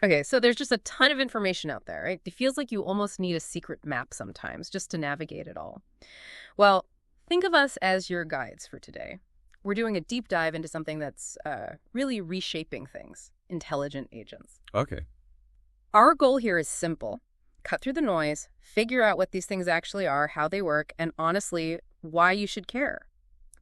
Okay, so there's just a ton of information out there, right? It feels like you almost need a secret map sometimes just to navigate it all. Well, think of us as your guides for today. We're doing a deep dive into something that's really reshaping things, intelligent agents. Okay. Our goal here is simple. Cut through the noise, figure out what these things actually are, how they work, and honestly, why you should care.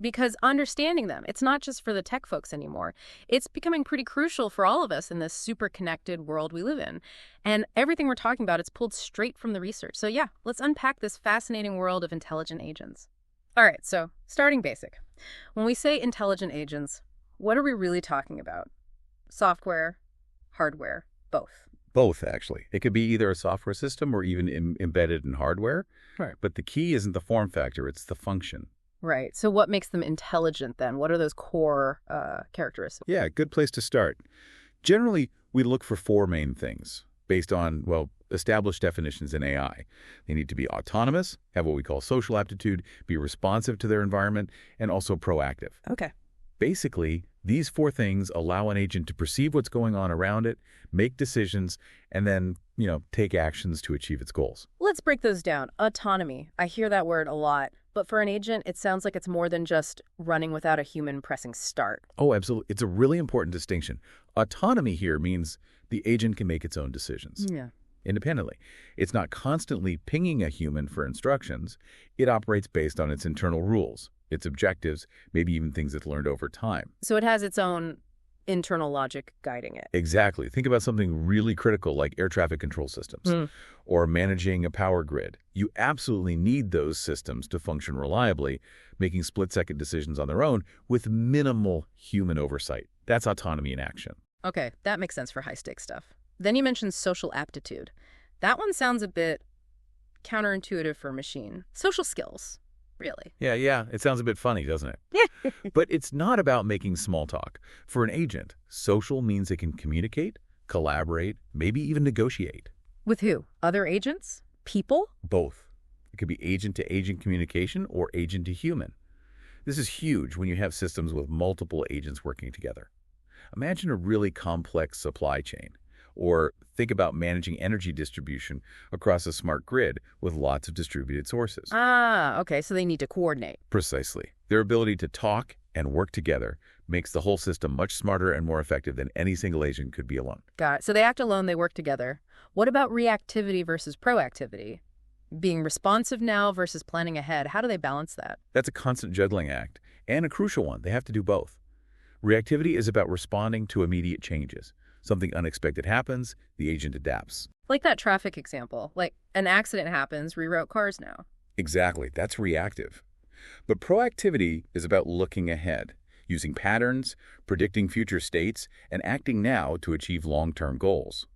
Because understanding them, it's not just for the tech folks anymore. It's becoming pretty crucial for all of us in this super connected world we live in. And everything we're talking about, it's pulled straight from the research. So yeah, let's unpack this fascinating world of intelligent agents. All right, so starting basic. When we say intelligent agents, what are we really talking about? Software, hardware, both. Both, actually. It could be either a software system or even embedded in hardware. Right. But the key isn't the form factor, it's the function. Right. So what makes them intelligent then? What are those core characteristics? Yeah, good place to start. Generally, we look for four main things based on, well, established definitions in AI. They need to be autonomous, have what we call social aptitude, be responsive to their environment, and also proactive. Okay. Basically, these four things allow an agent to perceive what's going on around it, make decisions, and then, take actions to achieve its goals. Let's break those down. Autonomy. I hear that word a lot. But for an agent, it sounds like it's more than just running without a human pressing start. Oh, absolutely. It's a really important distinction. Autonomy here means the agent can make its own decisions. Yeah. Independently. It's not constantly pinging a human for instructions. It operates based on its internal rules, its objectives, maybe even things it's learned over time. So it has its own internal logic guiding it. Exactly. Think about something really critical like air traffic control systems or managing a power grid. You absolutely need those systems to function reliably, making split-second decisions on their own with minimal human oversight. That's autonomy in action. Okay, that makes sense for high-stakes stuff. Then you mentioned social aptitude. That one sounds a bit counterintuitive for a machine. Social skills, really. Yeah. It sounds a bit funny, doesn't it? Yeah. But it's not about making small talk. For an agent, social means it can communicate, collaborate, maybe even negotiate. With who? Other agents? People? Both. It could be agent-to-agent communication or agent-to-human. This is huge when you have systems with multiple agents working together. Imagine a really complex supply chain. Or think about managing energy distribution across a smart grid with lots of distributed sources. Ah, okay, so they need to coordinate. Precisely. Their ability to talk and work together makes the whole system much smarter and more effective than any single agent could be alone. Got it. So they act alone, they work together. What about reactivity versus proactivity? Being responsive now versus planning ahead. How do they balance that? That's a constant juggling act, and a crucial one. They have to do both. Reactivity is about responding to immediate changes. Something unexpected happens, the agent adapts. Like that traffic example. Like an accident happens, reroute cars now. Exactly, that's reactive. But proactivity is about looking ahead, using patterns, predicting future states, and acting now to achieve long-term goals.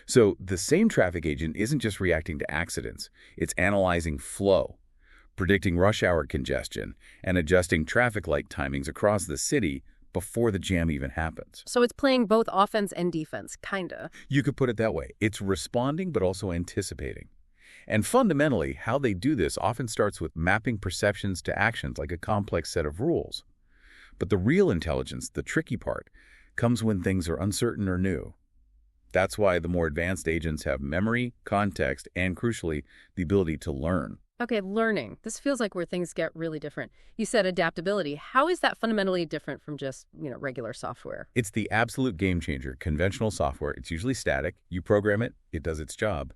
So the same traffic agent isn't just reacting to accidents, it's analyzing flow, predicting rush hour congestion, and adjusting traffic light timings across the city before the jam even happens. So it's playing both offense and defense, kinda. You could put it that way. It's responding but also anticipating. And fundamentally, how they do this often starts with mapping perceptions to actions like a complex set of rules. But the real intelligence, the tricky part, comes when things are uncertain or new. That's why the more advanced agents have memory, context, and crucially, the ability to learn. Okay, learning. This feels like where things get really different. You said adaptability. How is that fundamentally different from just, regular software? It's the absolute game changer. Conventional software, it's usually static. You program it, it does its job.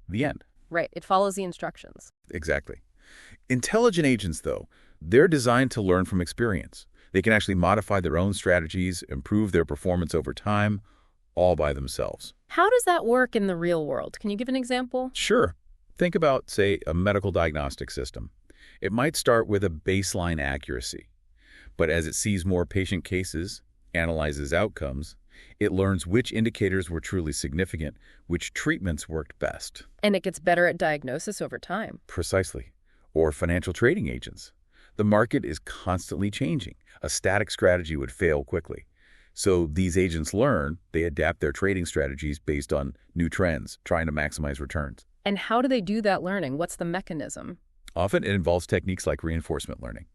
The end. Right, it follows the instructions. Exactly. Intelligent agents, though, they're designed to learn from experience. They can actually modify their own strategies, improve their performance over time, all by themselves. How does that work in the real world? Can you give an example? Sure. Think about, say, a medical diagnostic system. It might start with a baseline accuracy, but as it sees more patient cases, analyzes outcomes, it learns which indicators were truly significant, which treatments worked best. And it gets better at diagnosis over time. Precisely. Or financial trading agents. The market is constantly changing. A static strategy would fail quickly. So these agents learn, they adapt their trading strategies based on new trends, trying to maximize returns. And how do they do that learning? What's the mechanism? Often it involves techniques like reinforcement learning.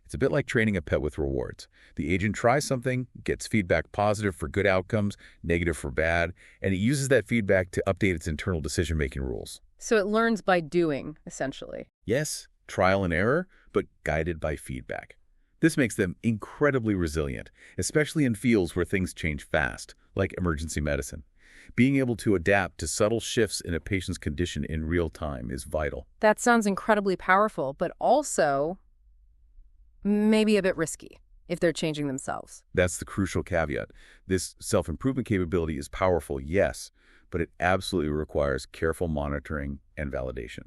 It's a bit like training a pet with rewards. The agent tries something, gets feedback positive for good outcomes, negative for bad, and it uses that feedback to update its internal decision-making rules. So it learns by doing, essentially. Yes, trial and error, but guided by feedback. This makes them incredibly resilient, especially in fields where things change fast, like emergency medicine. Being able to adapt to subtle shifts in a patient's condition in real time is vital. That sounds incredibly powerful, but also maybe a bit risky if they're changing themselves. That's the crucial caveat. This self-improvement capability is powerful, yes, but it absolutely requires careful monitoring and validation.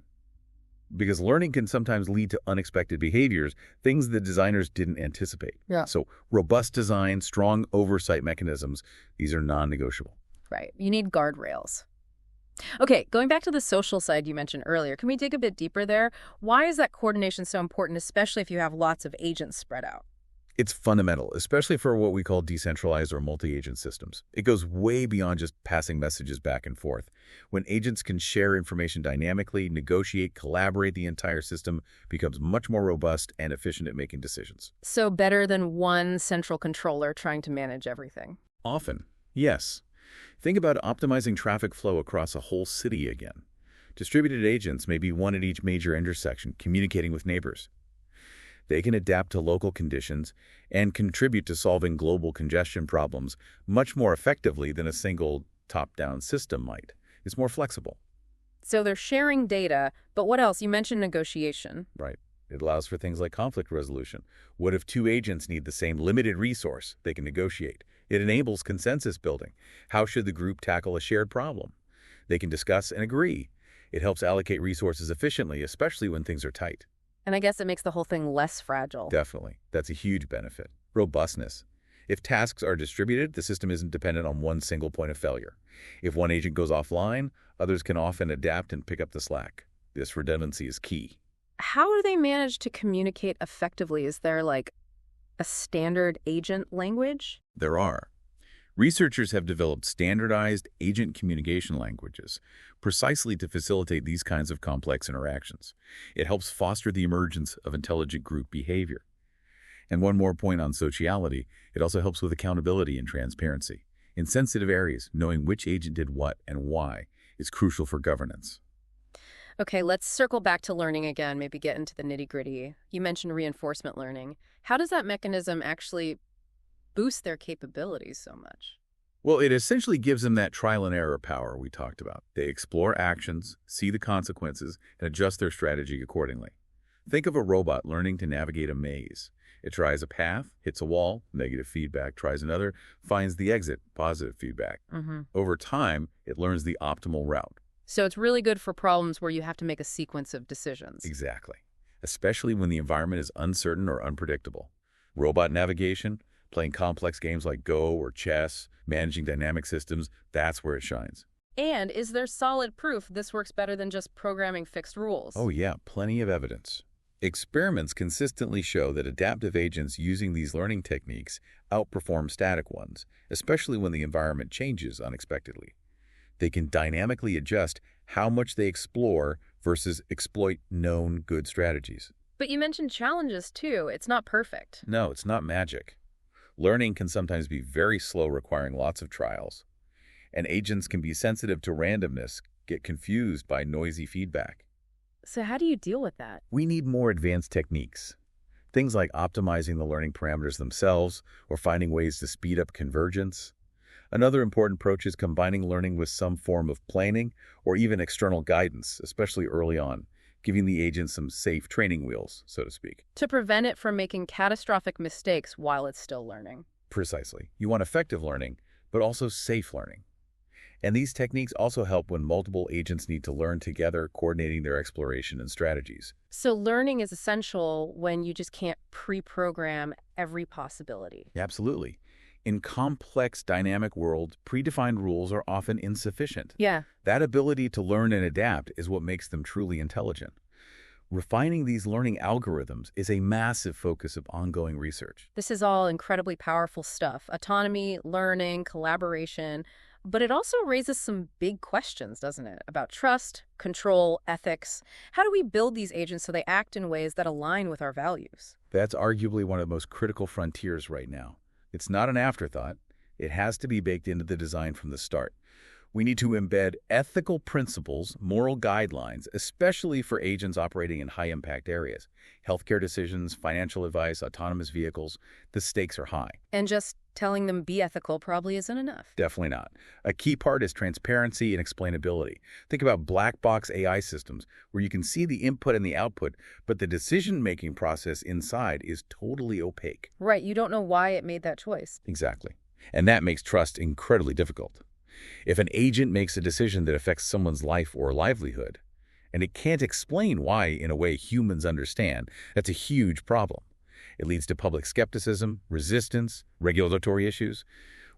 Because learning can sometimes lead to unexpected behaviors, things the designers didn't anticipate. Yeah. So robust design, strong oversight mechanisms, these are non-negotiable. Right. You need guardrails. Okay, going back to the social side you mentioned earlier, can we dig a bit deeper there? Why is that coordination so important, especially if you have lots of agents spread out? It's fundamental, especially for what we call decentralized or multi-agent systems. It goes way beyond just passing messages back and forth. When agents can share information dynamically, negotiate, collaborate, the entire system becomes much more robust and efficient at making decisions. So better than one central controller trying to manage everything. Often, yes. Think about optimizing traffic flow across a whole city again. Distributed agents may be one at each major intersection, communicating with neighbors. They can adapt to local conditions and contribute to solving global congestion problems much more effectively than a single top-down system might. It's more flexible. So they're sharing data, but what else? You mentioned negotiation. Right. It allows for things like conflict resolution. What if two agents need the same limited resource? They can negotiate. It enables consensus building. How should the group tackle a shared problem? They can discuss and agree. It helps allocate resources efficiently, especially when things are tight. And I guess it makes the whole thing less fragile. Definitely. That's a huge benefit. Robustness. If tasks are distributed, the system isn't dependent on one single point of failure. If one agent goes offline, others can often adapt and pick up the slack. This redundancy is key. How do they manage to communicate effectively? Is there like a standard agent language? There are. Researchers have developed standardized agent communication languages precisely to facilitate these kinds of complex interactions. It helps foster the emergence of intelligent group behavior. And one more point on sociality, it also helps with accountability and transparency. In sensitive areas, knowing which agent did what and why is crucial for governance. Okay, let's circle back to learning again, maybe get into the nitty-gritty. You mentioned reinforcement learning. How does that mechanism actually boost their capabilities so much? Well, it essentially gives them that trial and error power we talked about. They explore actions, see the consequences, and adjust their strategy accordingly. Think of a robot learning to navigate a maze. It tries a path, hits a wall, negative feedback, tries another, finds the exit, positive feedback. Over time, it learns the optimal route. So it's really good for problems where you have to make a sequence of decisions. Exactly. Especially when the environment is uncertain or unpredictable. Robot navigation, playing complex games like Go or chess, managing dynamic systems, that's where it shines. And is there solid proof this works better than just programming fixed rules? Oh yeah, plenty of evidence. Experiments consistently show that adaptive agents using these learning techniques outperform static ones, especially when the environment changes unexpectedly. They can dynamically adjust how much they explore versus exploit known good strategies. But you mentioned challenges too. It's not perfect. No, it's not magic. Learning can sometimes be very slow, requiring lots of trials. And agents can be sensitive to randomness, get confused by noisy feedback. So how do you deal with that? We need more advanced techniques. Things like optimizing the learning parameters themselves or finding ways to speed up convergence. Another important approach is combining learning with some form of planning or even external guidance, especially early on, giving the agent some safe training wheels, so to speak. To prevent it from making catastrophic mistakes while it's still learning. Precisely. You want effective learning, but also safe learning. And these techniques also help when multiple agents need to learn together, coordinating their exploration and strategies. So learning is essential when you just can't pre-program every possibility. Absolutely. In complex, dynamic worlds, predefined rules are often insufficient. Yeah. That ability to learn and adapt is what makes them truly intelligent. Refining these learning algorithms is a massive focus of ongoing research. This is all incredibly powerful stuff. Autonomy, learning, collaboration. But it also raises some big questions, doesn't it? About trust, control, ethics. How do we build these agents so they act in ways that align with our values? That's arguably one of the most critical frontiers right now. It's not an afterthought. It has to be baked into the design from the start. We need to embed ethical principles, moral guidelines, especially for agents operating in high-impact areas. Healthcare decisions, financial advice, autonomous vehicles, the stakes are high. And just telling them be ethical probably isn't enough. Definitely not. A key part is transparency and explainability. Think about black box AI systems where you can see the input and the output, but the decision-making process inside is totally opaque. Right, you don't know why it made that choice. Exactly. And that makes trust incredibly difficult. If an agent makes a decision that affects someone's life or livelihood, and it can't explain why in a way humans understand, that's a huge problem. It leads to public skepticism, resistance, regulatory issues.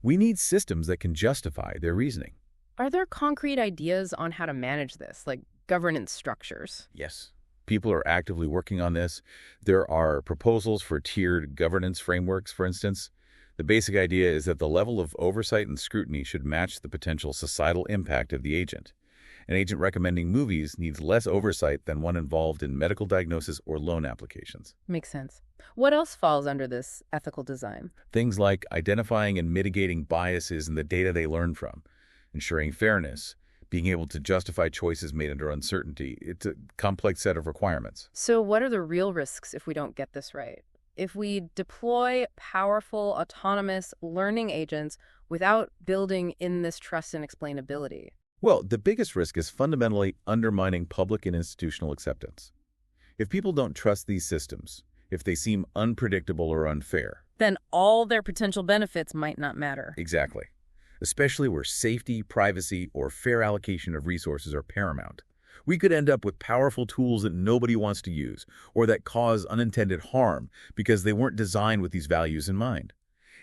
We need systems that can justify their reasoning. Are there concrete ideas on how to manage this, like governance structures? Yes. People are actively working on this. There are proposals for tiered governance frameworks, for instance. The basic idea is that the level of oversight and scrutiny should match the potential societal impact of the agent. An agent recommending movies needs less oversight than one involved in medical diagnosis or loan applications. Makes sense. What else falls under this ethical design? Things like identifying and mitigating biases in the data they learn from, ensuring fairness, being able to justify choices made under uncertainty. It's a complex set of requirements. So what are the real risks if we don't get this right? If we deploy powerful, autonomous learning agents without building in this trust and explainability? Well, the biggest risk is fundamentally undermining public and institutional acceptance. If people don't trust these systems, if they seem unpredictable or unfair, then all their potential benefits might not matter. exactly, especially where safety, privacy, or fair allocation of resources are paramount, we could end up with powerful tools that nobody wants to use or that cause unintended harm because they weren't designed with these values in mind.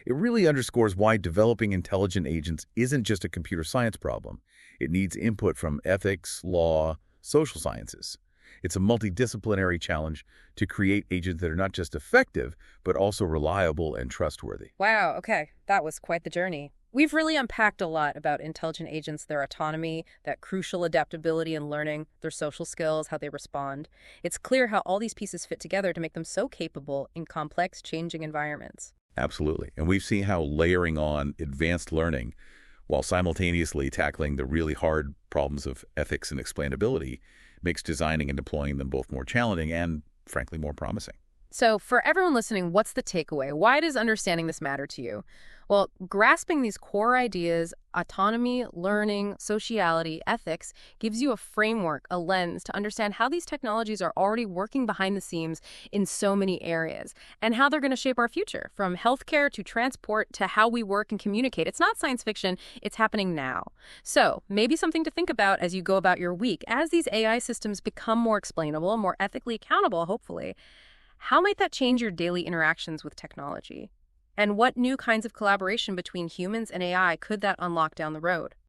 It really underscores why developing intelligent agents isn't just a computer science problem. It needs input from ethics, law, social sciences. It's a multidisciplinary challenge to create agents that are not just effective, but also reliable and trustworthy. Wow, okay. That was quite the journey. We've really unpacked a lot about intelligent agents, their autonomy, that crucial adaptability and learning, their social skills, how they respond. It's clear how all these pieces fit together to make them so capable in complex, changing environments. Absolutely. And we've seen how layering on advanced learning while simultaneously tackling the really hard problems of ethics and explainability makes designing and deploying them both more challenging and, frankly, more promising. So for everyone listening, what's the takeaway? Why does understanding this matter to you? Well, grasping these core ideas, autonomy, learning, sociality, ethics, gives you a framework, a lens to understand how these technologies are already working behind the scenes in so many areas and how they're going to shape our future, from healthcare to transport to how we work and communicate. It's not science fiction, it's happening now. So maybe something to think about as you go about your week. As these AI systems become more explainable, more ethically accountable, hopefully, how might that change your daily interactions with technology? And what new kinds of collaboration between humans and AI could that unlock down the road?